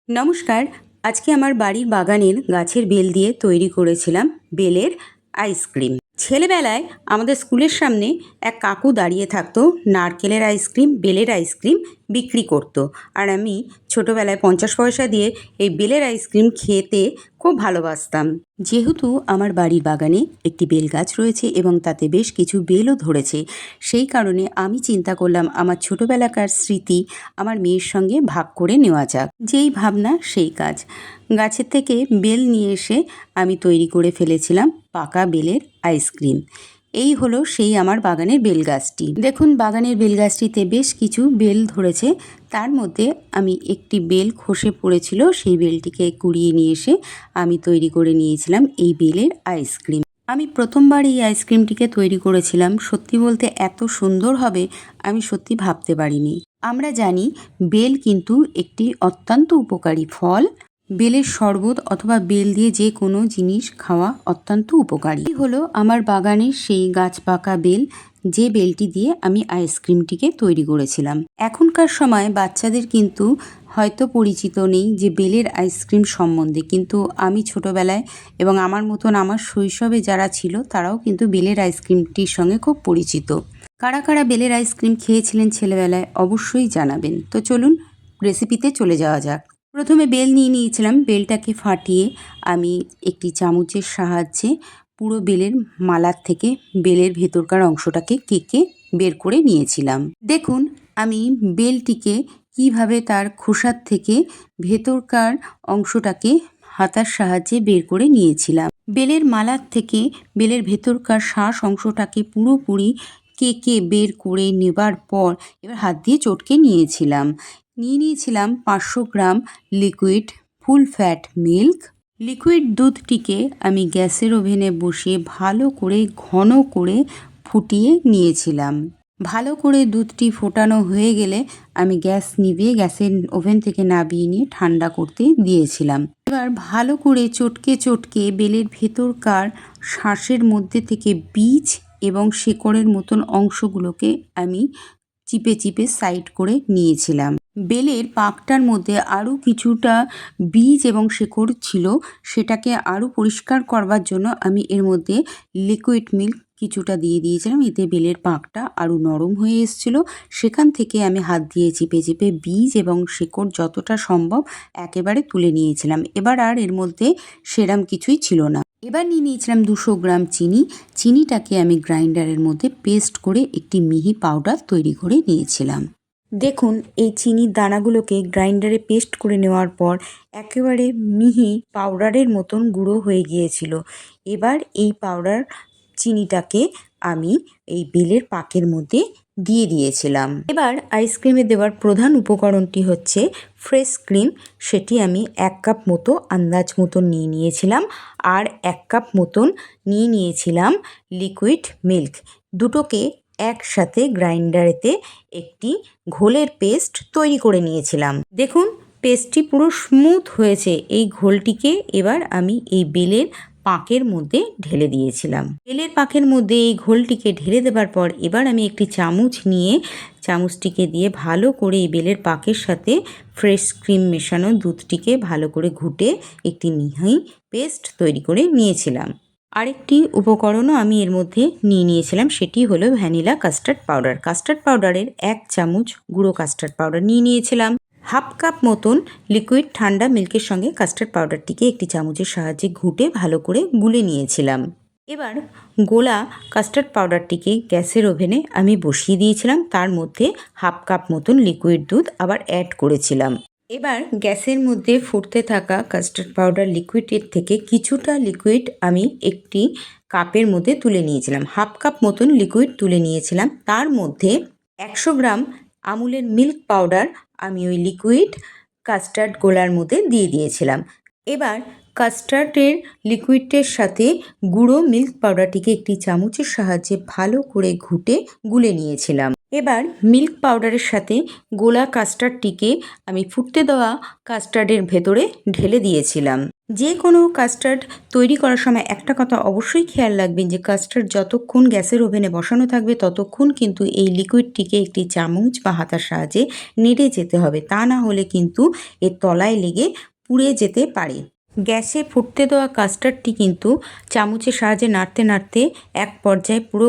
নমস্কার। আজকে আমার বাড়ির বাগানের গাছের বেল দিয়ে তৈরি করেছিলাম বেলের আইসক্রিম। ছেলেবেলায় আমাদের স্কুলের সামনে এক কাকু দাঁড়িয়ে থাকতো, নারকেলের আইসক্রিম, বেলের আইসক্রিম বিক্রি করতো। আর আমি ছোটোবেলায় 50 পয়সা দিয়ে এই বেলের আইসক্রিম খেতে খুব ভালোবাসতাম। যেহেতু আমার বাড়ির বাগানে একটি বেল গাছ রয়েছে এবং তাতে বেশ কিছু বেলও ধরেছে, সেই কারণে আমি চিন্তা করলাম আমার ছোটোবেলাকার স্মৃতি আমার মেয়ের সঙ্গে ভাগ করে নেওয়া যাক। যেই ভাবনা সেই কাজ। গাছের থেকে বেল নিয়ে এসে আমি তৈরি করে ফেলেছিলাম পাকা বেলের আইসক্রিম। এই হলো সেই আমার বাগানের বেল গাছটি। দেখুন, বাগানের বেল গাছটিতে বেশ কিছু বেল ধরেছে। তার মধ্যে আমি একটি বেল খসে পড়েছিল, সেই বেলটিকে কুড়িয়ে নিয়ে এসে আমি তৈরি করে নিয়েছিলাম এই বেলের আইসক্রিম। আমি প্রথমবার এই আইসক্রিমটিকে তৈরি করেছিলাম। সত্যি বলতে এত সুন্দর হবে আমি সত্যি ভাবতে পারিনি। আমরা জানি বেল কিন্তু একটি অত্যন্ত উপকারী ফল। বেলের শরবত অথবা বেল দিয়ে যে কোনো জিনিস খাওয়া অত্যন্ত উপকারী। এই হলো আমার বাগানের সেই গাছ পাকা বেল, যে বেলটি দিয়ে আমি আইসক্রিমটিকে তৈরি করেছিলাম। এখনকার সময় বাচ্চাদের কিন্তু হয়তো পরিচিত নেই যে বেলের আইসক্রিম সম্বন্ধে, কিন্তু আমি ছোটোবেলায় এবং আমার মতন আমার শৈশবে যারা ছিল তারাও কিন্তু বেলের আইসক্রিমটির সঙ্গে খুব পরিচিত। কারা কারা বেলের আইসক্রিম খেয়েছিলেন ছেলেবেলায় অবশ্যই জানাবেন। তো চলুন রেসিপিতে চলে যাওয়া যাক। প্রথমে বেল নিয়ে নিয়েছিলাম। বেলটাকে ফাটিয়ে আমি একটি চামচের সাহায্যে পুরো বেলের মালার থেকে বেলের ভেতরকার অংশটাকে কেকে বের করে নিয়েছিলাম। দেখুন আমি বেলটিকে কিভাবে তার খোসার থেকে ভেতরকার অংশটাকে হাতার সাহায্যে বের করে নিয়েছিলাম। বেলের মালার থেকে বেলের ভেতরকার শ্বাস অংশটাকে পুরোপুরি কেকে বের করে নেবার পর এবার হাত দিয়ে চটকে নিয়েছিলাম। নিয়েছিলাম 500 gram liquid full fat milk. Liquid দুধটিকে আমি গ্যাসের ওভেনে বসিয়ে ভালো করে ঘন করে ফুটিয়ে নিয়েছিলাম। ভালো করে দুধটি ফোটানো হয়ে গেলে আমি গ্যাস নিভিয়ে গ্যাসের ওভেন থেকে নামিয়ে নিয়ে ঠান্ডা করতে দিয়েছিলাম। এবার ভালো করে চটকে চটকে বেলের ভেতরকার শ্বাসের মধ্যে থেকে বীজ এবং শেকড়ের মতন অংশগুলোকে আমি চিপে চিপে সাইড করে নিয়েছিলাম। বেলের পাকটার মধ্যে আরও কিছুটা বীজ এবং শেকড় ছিল, সেটাকে আরও পরিষ্কার করবার জন্য আমি এর মধ্যে লিকুইড মিল্ক কিছুটা দিয়ে দিয়েছিলাম। এতে বেলের পাকটা আরও নরম হয়ে এসেছিলো। সেখান থেকে আমি হাত দিয়ে চিপে চিপে বীজ এবং শেকড় যতটা সম্ভব একেবারে তুলে নিয়েছিলাম। এবার আর এর মধ্যে সেরাম কিছুই ছিল না। এবার নিয়ে নিয়েছিলাম 200 গ্রাম চিনি। চিনিটাকে আমি গ্রাইন্ডারের মধ্যে পেস্ট করে একটি মিহি পাউডার তৈরি করে নিয়েছিলাম। দেখুন এই চিনির দানাগুলোকে গ্রাইন্ডারে পেস্ট করে নেওয়ার পর একেবারে মিহি পাউডারের মতন গুঁড়ো হয়ে গিয়েছিল। এবার এই পাউডার চিনিটাকে আমি এই বেলের পাকের মধ্যে দিয়ে দিয়েছিলাম। এবার আইসক্রিমে দেওয়ার প্রধান উপকরণটি হচ্ছে ফ্রেশ ক্রিম। সেটি আমি 1 কাপ মতো আন্দাজ মতন নিয়ে নিয়েছিলাম। আর 1 কাপ মতন নিয়ে নিয়েছিলাম লিকুইড মিল্ক। দুটোকে একসাথে গ্রাইন্ডারেতে একটি ঘোলের পেস্ট তৈরি করে নিয়েছিলাম। দেখুন পেস্টটি পুরো স্মুথ হয়েছে। এই ঘোলটিকে এবার আমি এই বেলের পাকের মধ্যে ঢেলে দিয়েছিলাম। বেলের পাকের মধ্যে এই ঘোলটিকে ঢেলে দেবার পর এবার আমি একটি চামচ নিয়ে চামচটিকে দিয়ে ভালো করে এই বেলের পাকের সাথে ফ্রেশ ক্রিম মেশানো দুধটিকে ভালো করে ঘুটে একটি মিহি পেস্ট তৈরি করে নিয়েছিলাম। আরেকটি উপকরণও আমি এর মধ্যে নিয়ে নিয়েছিলাম, সেটি হলো ভ্যানিলা কাস্টার্ড পাউডার। কাস্টার্ড পাউডারের 1 চামচ গুঁড়ো কাস্টার্ড পাউডার নিয়ে নিয়েছিলাম। 1/2 কাপ মতন লিকুইড ঠান্ডা মিল্কের সঙ্গে কাস্টার্ড পাউডারটিকে একটি চামচের সাহায্যে ঘুটে ভালো করে গুলে নিয়েছিলাম। এবার গোলা কাস্টার্ড পাউডারটিকে গ্যাসের ওভেনে আমি বসিয়ে দিয়েছিলাম। তার মধ্যে 1/2 কাপ মতন লিকুইড দুধ আবার অ্যাড করেছিলাম। এবার গ্যাসের মধ্যে ফুটতে থাকা কাস্টার্ড পাউডার লিকুইডের থেকে কিছুটা লিকুইড আমি একটি কাপের মধ্যে তুলে নিয়েছিলাম। 1/2 কাপ মতন লিকুইড তুলে নিয়েছিলাম। তার মধ্যে 100 গ্রাম আমুলের মিল্ক পাউডার আমি ওই লিকুইড কাস্টার্ড গোলার মধ্যে দিয়ে দিয়েছিলাম। এবার কাস্টার্ডের লিকুইডের সাথে গুঁড়ো মিল্ক পাউডারটিকে একটি চামচের সাহায্যে ভালো করে ঘুটে গুলে নিয়েছিলাম। এবার মিল্ক পাউডারের সাথে গোলা কাস্টার্ডটিকে আমি ফুটতে দেওয়া কাস্টার্ডের ভেতরে ঢেলে দিয়েছিলাম। যে কোনো কাস্টার্ড তৈরি করার সময় একটা কথা অবশ্যই খেয়াল রাখবেন যে কাস্টার্ড যতক্ষণ গ্যাসের ওভেনে বসানো থাকবে ততক্ষণ কিন্তু এই লিকুইডটিকে একটি চামচ বা হাতার সাহায্যে নেড়ে যেতে হবে, তা না হলে কিন্তু এর তলায় লেগে পুড়ে যেতে পারে। গ্যাসে ফুটতে দেওয়া কাস্টার্ডটি কিন্তু চামচের সাহায্যে নাড়তে নাড়তে এক পর্যায়ে পুরো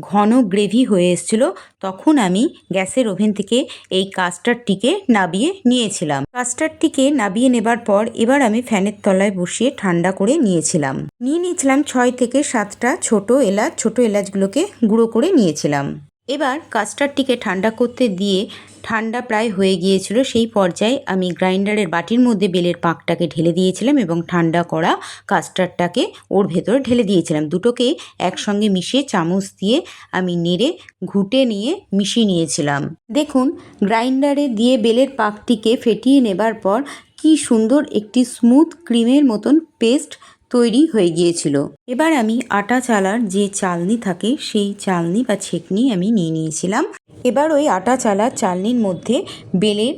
ঘন গ্রেভি হয়ে এসেছিল। তখন আমি গ্যাসের ওভেন থেকে এই কাস্টার্ডটিকে নাবিয়ে নিয়েছিলাম। কাস্টার্ডটিকে নাবিয়ে নেবার পর এবার আমি ফ্যানের তলায় বসিয়ে ঠান্ডা করে নিয়েছিলাম। নিয়েছিলাম 6 থেকে 7টা ছোট এলাচ। ছোট এলাচগুলোকে গুঁড়ো করে নিয়েছিলাম। এবার কাস্টার্ডটিকে ঠান্ডা করতে দিয়ে ঠান্ডা প্রায় হয়ে গিয়েছিল, সেই পর্যায়ে আমি গ্রাইন্ডারের বাটির মধ্যে বেলের পাকটাকে ঢেলে দিয়েছিলাম এবং ঠান্ডা করা কাস্টার্ডটাকে ওর ভেতরে ঢেলে দিয়েছিলাম। দুটোকে একসঙ্গে মিশিয়ে চামচ দিয়ে আমি নেড়ে ঘুটে নিয়ে মিশিয়ে নিয়েছিলাম। দেখুন, গ্রাইন্ডারে দিয়ে বেলের পাকটিকে ফেটিয়ে নেবার পর কি সুন্দর একটি স্মুথ ক্রিমের মতন পেস্ট তৈরি হয়ে গিয়েছিল। এবার আমি আটা চালার যে চালনি থাকে সেই চালনি বা ছেঁকনি আমি নিয়ে নিয়েছিলাম। এবার ওই আটা চালার চালনির মধ্যে বেলের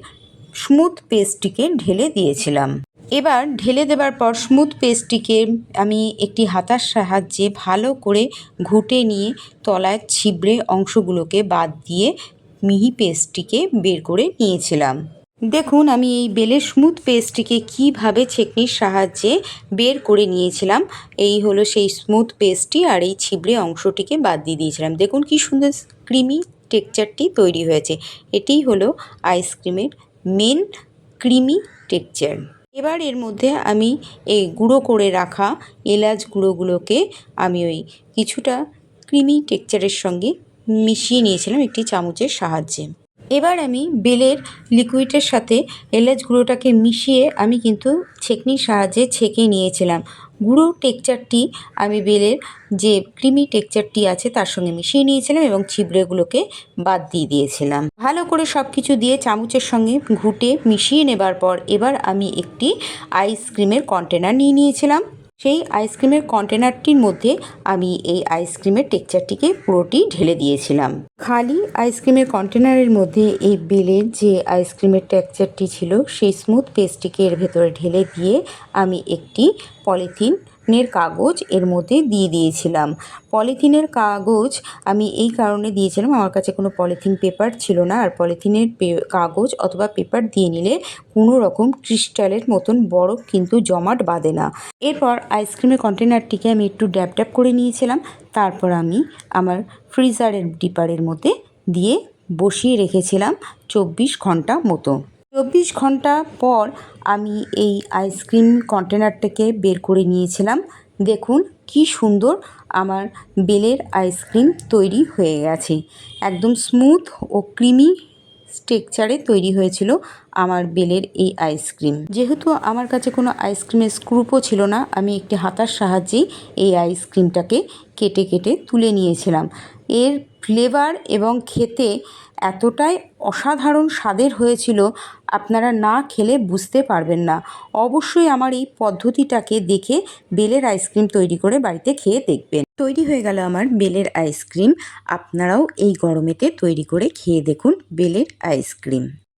স্মুথ পেস্টটিকে ঢেলে দিয়েছিলাম। এবার ঢেলে দেবার পর স্মুথ পেস্টটিকে আমি একটি হাতার সাহায্যে ভালো করে ঘুটে নিয়ে তলায় ছিবড়ে অংশগুলোকে বাদ দিয়ে মিহি পেস্টটিকে বের করে নিয়েছিলাম। দেখুন, আমি এই বেলের স্মুথ পেস্টটিকে কীভাবে ছেঁকনির সাহায্যে বের করে নিয়েছিলাম। এই হলো সেই স্মুথ পেস্টটি, আর এই ছিবড়ে অংশটিকে বাদ দিয়ে দিয়েছিলাম। দেখুন কি সুন্দর ক্রিমি টেক্সচারটি তৈরি হয়েছে। এটিই হলো আইসক্রিমের মেন ক্রিমি টেক্সচার। এবার এর মধ্যে আমি এই গুঁড়ো করে রাখা এলাচ গুঁড়োগুলোকে আমি ওই কিছুটা ক্রিমি টেক্সচারের সঙ্গে মিশিয়ে নিয়েছিলাম একটি চামচের সাহায্যে। এবার আমি বেলের লিকুইডের সাথে এলাচ গুঁড়োটাকে মিশিয়ে আমি কিন্তু ছেঁকনির সাহায্যে ছেঁকে নিয়েছিলাম। গুঁড়ো টেক্সচারটি আমি বেলের যে ক্রিমি টেক্সচারটি আছে তার সঙ্গে মিশিয়ে নিয়েছিলাম এবং ছিবড়েগুলোকে বাদ দিয়ে দিয়েছিলাম। ভালো করে সব কিছু দিয়ে চামচের সঙ্গে ঘুটে মিশিয়ে নেবার পর এবার আমি একটি আইসক্রিমের কন্টেনার নিয়ে নিয়েছিলাম। সেই আইসক্রিমের কন্টেনারটির মধ্যে আমি এই আইসক্রিমের টেক্সচারটিকে পুরোটি ঢেলে দিয়েছিলাম। খালি আইসক্রিমের কন্টেনারের মধ্যে এই বেলের যে আইসক্রিমের টেক্সচারটি ছিল সেই স্মুথ পেস্টটিকে এর ভেতরে ঢেলে দিয়ে আমি একটি পলিথিনের কাগজ এর মধ্যে দিয়ে দিয়েছিলাম। পলিথিনের কাগজ আমি এই কারণে দিয়েছিলাম, আমার কাছে কোনো পলিথিন পেপার ছিল না, আর পলিথিনের কাগজ অথবা পেপার দিয়ে নিলে কোনো রকম ক্রিস্টালের মতন বরফ কিন্তু জমাট বাঁধে না। এরপর আইসক্রিমের কন্টেনারটিকে আমি একটু ড্যাব ড্যাব করে নিয়েছিলাম। তারপর আমি আমার ফ্রিজারের ডিপারের মধ্যে দিয়ে বসিয়ে রেখেছিলাম 24 ঘন্টা মতো। 24 ঘন্টা পর আমি এই আইসক্রিম কন্টেনারটাকে বের করে নিয়েছিলাম। দেখুন কি সুন্দর আমার বেলের আইসক্রিম তৈরি হয়ে গেছে। একদম স্মুথ ও ক্রিমি টেক্সচারে তৈরি হয়েছিল আমার বেলের এই আইসক্রিম। যেহেতু আমার কাছে কোনো আইসক্রিমের স্ক্রুপও ছিল না, আমি একটি হাতার সাহায্যেই এই আইসক্রিমটাকে কেটে কেটে তুলে নিয়েছিলাম। এর ফ্লেভার এবং খেতে এতটাই অসাধারণ স্বাদের হয়েছিল, আপনারা না খেলে বুঝতে পারবেন না। অবশ্যই আমার এই পদ্ধতিটাকে দেখে বেলের আইসক্রিম তৈরি করে বাড়িতে খেয়ে দেখবেন। তৈরি হয়ে গেল আমার বেলের আইসক্রিম। আপনারাও এই গরমেতে তৈরি করে খেয়ে দেখুন বেলের আইসক্রিম।